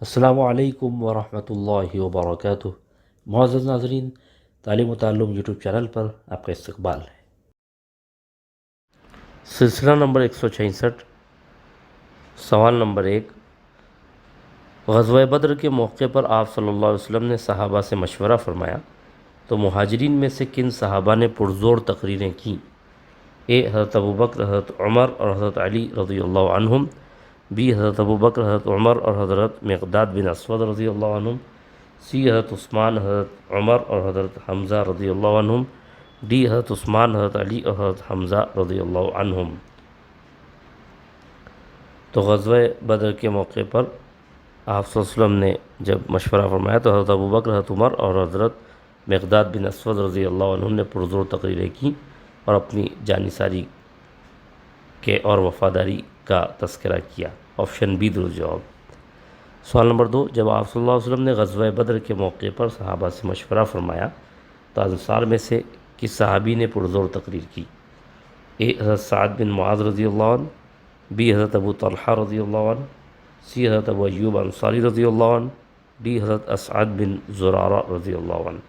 السلام علیکم ورحمۃ اللہ وبرکاتہ۔ معزز ناظرین، تعلیم و تعلم یوٹیوب چینل پر آپ کا استقبال ہے۔ سلسلہ نمبر 166، سوال نمبر 1۔ غزوہ بدر کے موقع پر آپ صلی اللہ علیہ وسلم نے صحابہ سے مشورہ فرمایا تو مہاجرین میں سے کن صحابہ نے پرزور تقریریں کیں؟ اے حضرت ابوبکر، حضرت عمر اور حضرت علی رضی اللہ عنہم۔ بی حضرت ابوبکر، حضرت عمر اور حضرت مقداد بن اسود رضی اللہ عنہم۔ سی حضرت عثمان، حضرت عمر اور حضرت حمزہ رضی اللہ عنہم۔ ڈی حضرت عثمان، حضرت علی اور حضرت حمزہ رضی اللہ عنہم۔ تو غزوہ بدر کے موقع پر آپ صلی اللہ علیہ وسلم نے جب مشورہ فرمایا تو حضرت ابوبکر، حضرت عمر اور حضرت مقداد بن اسود رضی اللہ عنہم نے پرزور تقریریں کیں اور اپنی جانثاری کے اور وفاداری کا تذکرہ کیا۔ آپشن بی درست جواب۔ سوال نمبر 2۔ جب آپ صلی اللہ علیہ وسلم نے غزوہ بدر کے موقع پر صحابہ سے مشورہ فرمایا تو انصار میں سے کس صحابی نے پرزور تقریر کی؟ اے حضرت سعد بن معاذ رضی اللہ عنہ۔ بی حضرت ابو طلحہ رضی اللہ عنہ۔ سی حضرت ابو ایوب انصاری رضی اللہ عنہ۔ ڈی حضرت اسعد بن زرارہ رضی اللہ عنہ۔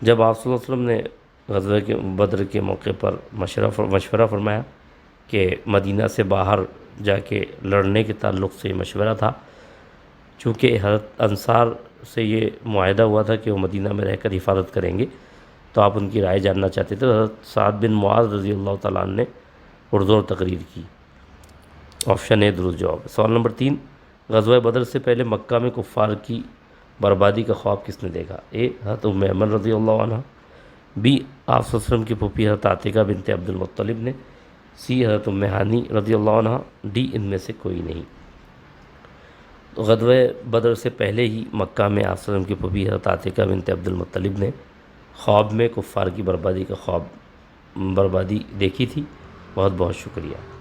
جب آپ صلی اللہ علیہ وسلم نے غزوہ بدر کے موقع پر مشورہ فرمایا کہ مدینہ سے باہر جا کے لڑنے کے تعلق سے مشورہ تھا، چونکہ حضرت انصار سے یہ معاہدہ ہوا تھا کہ وہ مدینہ میں رہ کر حفاظت کریں گے، تو آپ ان کی رائے جاننا چاہتے تھے۔ حضرت سعد بن معاذ رضی اللہ تعالیٰ عنہ نے پرزور تقریر کی۔ آپشن اے درست جواب۔ سوال نمبر 3۔ غزوہ بدر سے پہلے مکہ میں کفار کی بربادی کا خواب کس نے دیکھا؟ اے حضرت ام ایمن رضی اللہ عنہ۔ بی آپ صلی اللہ علیہ وسلم کی پھوپھی حضرت عاتکہ بنت عبد المطلب نے۔ سی حضرت ام ہانی رضی اللہ عنہ۔ ڈی ان میں سے کوئی نہیں۔ تو غزوہ بدر سے پہلے ہی مکہ میں آپ صلی اللہ علیہ وسلم کی پھوپھی حضرت عاتکہ بنت عبد المطلب نے خواب میں کفار کی بربادی دیکھی تھی۔ بہت بہت شکریہ۔